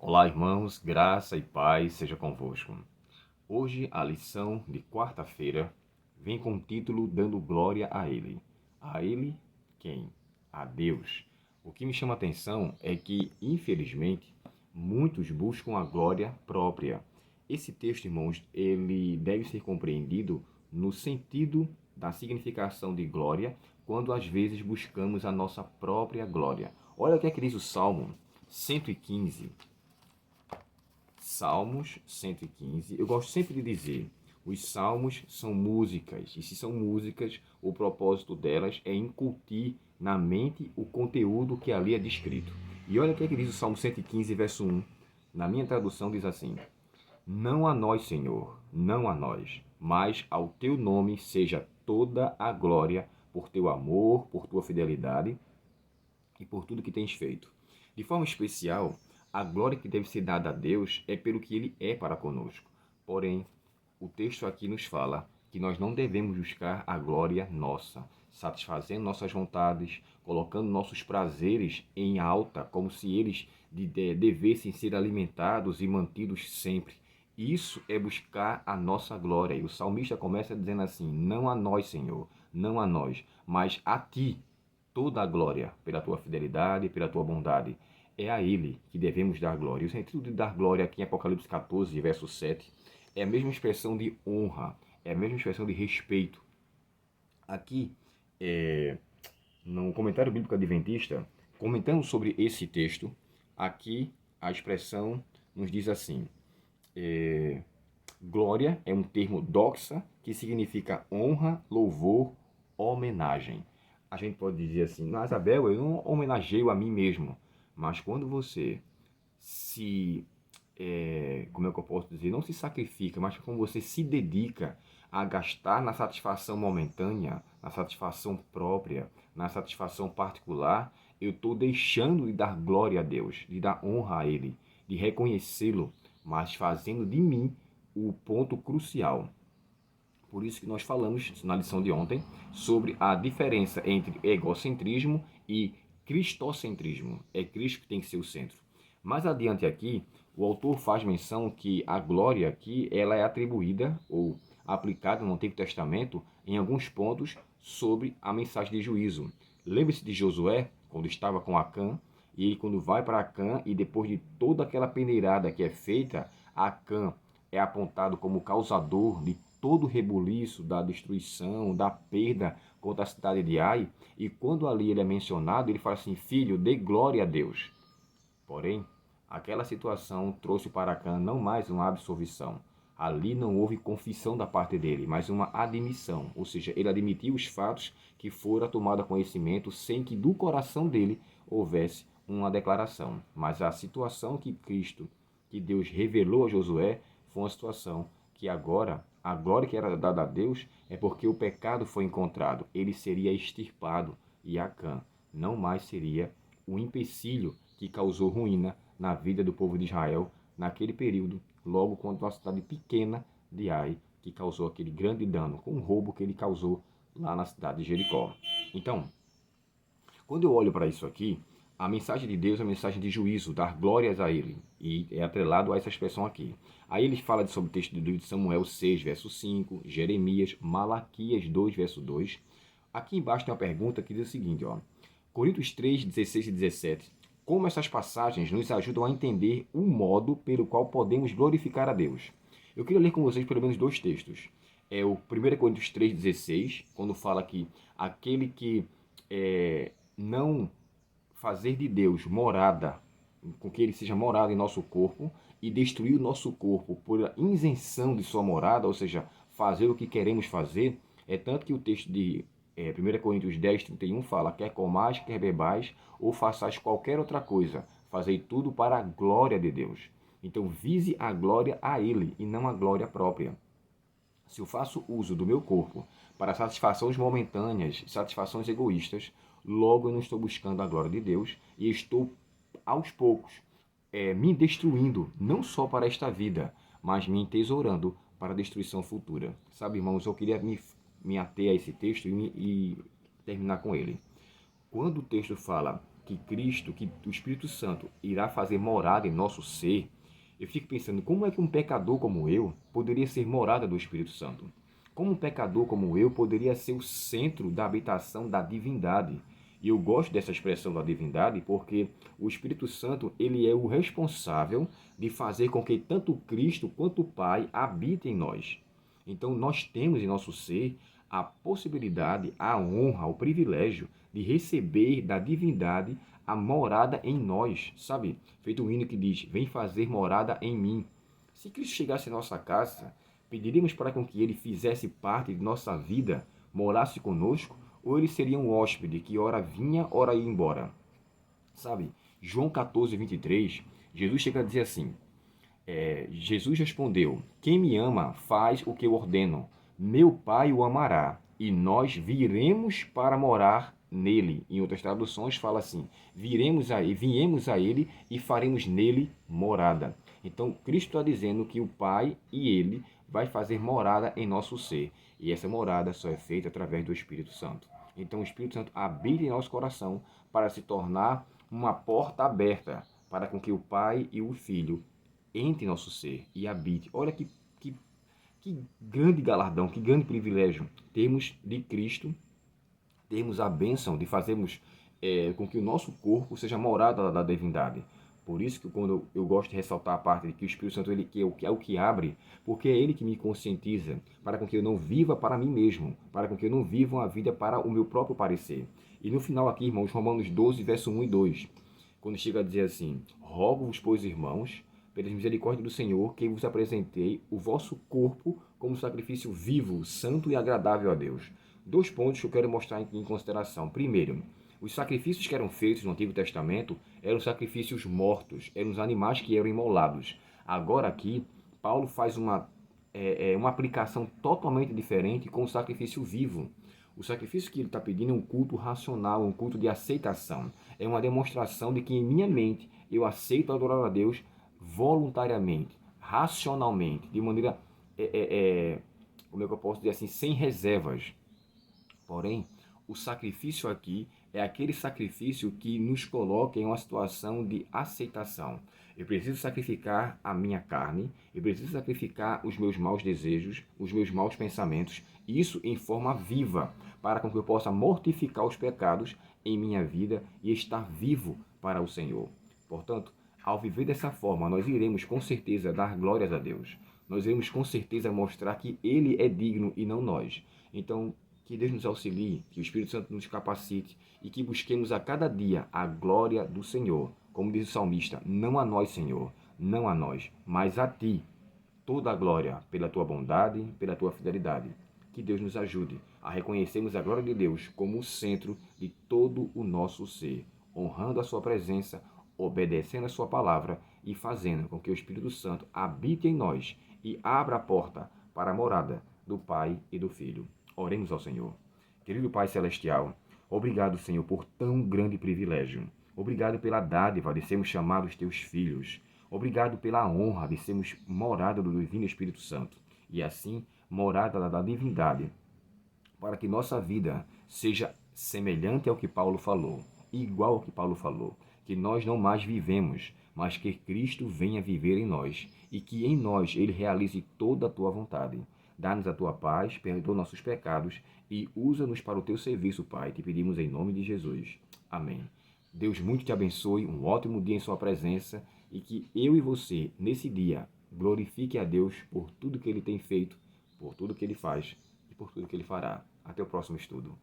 Olá, irmãos, graça e paz seja convosco. Hoje a lição de quarta-feira vem com o título Dando Glória a Ele. A Ele quem? A Deus. O que me chama a atenção é que, infelizmente, muitos buscam a glória própria. Esse texto, irmãos, ele deve ser compreendido no sentido da significação de glória, quando às vezes buscamos a nossa própria glória. Olha o que é que diz o Salmo 115. Salmos 115. Eu gosto sempre de dizer, os salmos são músicas, e se são músicas, o propósito delas é incutir na mente o conteúdo que ali é descrito. E olha o que é que diz o Salmo 115, verso 1. Na minha tradução diz assim: Não a nós, Senhor, não a nós, mas ao teu nome seja toda a glória por teu amor, por tua fidelidade e por tudo que tens feito. De forma especial, a glória que deve ser dada a Deus é pelo que Ele é para conosco. Porém, o texto aqui nos fala que nós não devemos buscar a glória nossa, satisfazendo nossas vontades, colocando nossos prazeres em alta, como se eles devessem ser alimentados e mantidos sempre. Isso é buscar a nossa glória. E o salmista começa dizendo assim: Não a nós, Senhor, não a nós, mas a Ti toda a glória pela tua fidelidade, pela tua bondade. É a Ele que devemos dar glória. E o sentido de dar glória aqui em Apocalipse 14, verso 7, é a mesma expressão de honra, é a mesma expressão de respeito. Aqui, no comentário bíblico adventista, comentando sobre esse texto, aqui a expressão nos diz assim: glória é um termo doxa que significa honra, louvor, homenagem. A gente pode dizer assim: mas Abel, eu não homenageio a mim mesmo. Mas quando você se, como é que eu posso dizer, não se sacrifica, mas quando você se dedica a gastar na satisfação momentânea, na satisfação própria, na satisfação particular, eu estou deixando de dar glória a Deus, de dar honra a Ele, de reconhecê-lo, mas fazendo de mim o ponto crucial. Por isso que nós falamos na lição de ontem sobre a diferença entre egocentrismo e cristocentrismo. É Cristo que tem que ser o centro. Mais adiante aqui, o autor faz menção que a glória aqui ela é atribuída ou aplicada no Antigo Testamento em alguns pontos sobre a mensagem de juízo. Lembre-se de Josué, quando estava com Acã, e ele quando vai para Acã e depois de toda aquela peneirada que é feita, Acã é apontado como causador de todo o rebuliço, da destruição, da perda contra a cidade de Ai, e quando ali ele é mencionado, ele fala assim: filho, dê glória a Deus. Porém, aquela situação trouxe para Acã não mais uma absolvição. Ali não houve confissão da parte dele, mas uma admissão, ou seja, ele admitiu os fatos que fora tomado a conhecimento sem que do coração dele houvesse uma declaração. Mas a situação que Cristo, que Deus revelou a Josué, foi uma situação que agora, a glória que era dada a Deus é porque o pecado foi encontrado. Ele seria extirpado e Acã não mais seria o empecilho que causou ruína na vida do povo de Israel naquele período, logo quando uma cidade pequena de Ai, que causou aquele grande dano, com o roubo que ele causou lá na cidade de Jericó. Então, quando eu olho para isso aqui, a mensagem de Deus é a mensagem de juízo, dar glórias a Ele, e é atrelado a essa expressão aqui. Aí ele fala sobre o texto do livro de Samuel 6, verso 5, Jeremias, Malaquias 2, verso 2. Aqui embaixo tem uma pergunta que diz o seguinte, ó, Coríntios 3, 16 e 17. Como essas passagens nos ajudam a entender o modo pelo qual podemos glorificar a Deus? Eu queria ler com vocês pelo menos dois textos. É o 1 Coríntios 3,16, quando fala que aquele que não fazer de Deus morada, com que ele seja morada em nosso corpo, e destruir o nosso corpo por isenção de sua morada, ou seja, fazer o que queremos fazer, é tanto que o texto de 1 Coríntios 10, 31 fala: quer comais, quer bebais, ou façais qualquer outra coisa, fazei tudo para a glória de Deus. Então, vise a glória a Ele e não a glória própria. Se eu faço uso do meu corpo para satisfações momentâneas, satisfações egoístas, logo eu não estou buscando a glória de Deus e estou, aos poucos, me destruindo, não só para esta vida, mas me entesourando para a destruição futura. Sabe, irmãos, eu queria me ater a esse texto e terminar com ele. Quando o texto fala que Cristo, que o Espírito Santo irá fazer morada em nosso ser, eu fico pensando, como é que um pecador como eu poderia ser morada do Espírito Santo? Como um pecador como eu poderia ser o centro da habitação da divindade? E eu gosto dessa expressão da divindade porque o Espírito Santo, ele é o responsável de fazer com que tanto Cristo quanto o Pai habitem em nós. Então nós temos em nosso ser a possibilidade, a honra, o privilégio de receber da divindade a morada em nós, sabe? Feito um hino que diz, vem fazer morada em mim. Se Cristo chegasse em nossa casa, pediríamos para que ele fizesse parte de nossa vida, morasse conosco, ou ele seria um hóspede que ora vinha, ora ia embora? Sabe? João 14, 23, Jesus chega a dizer assim, Jesus respondeu, quem me ama faz o que eu ordeno, meu Pai o amará, e nós viremos para morar nele. Em outras traduções fala assim, viemos a ele e faremos nele morada. Então Cristo está dizendo que o Pai e ele vai fazer morada em nosso ser. E essa morada só é feita através do Espírito Santo. Então o Espírito Santo habita em nosso coração para se tornar uma porta aberta para com que o Pai e o Filho entre em nosso ser e habite. Olha que grande galardão, que grande privilégio termos de Cristo, termos a bênção de fazermos com que o nosso corpo seja morada da divindade. Por isso que quando eu gosto de ressaltar a parte de que o Espírito Santo ele, que é o que abre, porque é ele que me conscientiza, para com que eu não viva para mim mesmo, para com que eu não viva uma vida para o meu próprio parecer. E no final aqui, irmãos, Romanos 12, verso 1 e 2, quando chega a dizer assim, rogo-vos, pois, irmãos, pelas misericórdias do Senhor, que vos apresentei o vosso corpo como sacrifício vivo, santo e agradável a Deus. Dois pontos que eu quero mostrar em consideração. Primeiro, os sacrifícios que eram feitos no Antigo Testamento eram sacrifícios mortos, eram os animais que eram imolados. Agora aqui, Paulo faz uma aplicação totalmente diferente com o sacrifício vivo. O sacrifício que ele está pedindo é um culto racional, um culto de aceitação. É uma demonstração de que em minha mente eu aceito adorar a Deus voluntariamente, racionalmente, de maneira, como é que eu posso dizer assim, sem reservas. Porém, o sacrifício aqui é aquele sacrifício que nos coloca em uma situação de aceitação. Eu preciso sacrificar a minha carne, eu preciso sacrificar os meus maus desejos, os meus maus pensamentos, isso em forma viva, para que eu possa mortificar os pecados em minha vida e estar vivo para o Senhor. Portanto, ao viver dessa forma, nós iremos com certeza dar glórias a Deus. Nós iremos com certeza mostrar que Ele é digno e não nós. Então, que Deus nos auxilie, que o Espírito Santo nos capacite e que busquemos a cada dia a glória do Senhor. Como diz o salmista, não a nós, Senhor, não a nós, mas a Ti, toda a glória pela Tua bondade, pela Tua fidelidade. Que Deus nos ajude a reconhecermos a glória de Deus como o centro de todo o nosso ser, honrando a Sua presença, obedecendo a Sua palavra e fazendo com que o Espírito Santo habite em nós e abra a porta para a morada do Pai e do Filho. Oremos ao Senhor. Querido Pai Celestial, obrigado, Senhor, por tão grande privilégio. Obrigado pela dádiva de sermos chamados teus filhos. Obrigado pela honra de sermos morada do Divino Espírito Santo. E assim, morada da divindade, para que nossa vida seja semelhante ao que Paulo falou, igual ao que Paulo falou, que nós não mais vivemos, mas que Cristo venha viver em nós e que em nós Ele realize toda a tua vontade. Dá-nos a tua paz, perdoa nossos pecados e usa-nos para o teu serviço, Pai. Te pedimos em nome de Jesus. Amém. Deus muito te abençoe, um ótimo dia em sua presença e que eu e você, nesse dia, glorifique a Deus por tudo que Ele tem feito, por tudo que Ele faz e por tudo que Ele fará. Até o próximo estudo.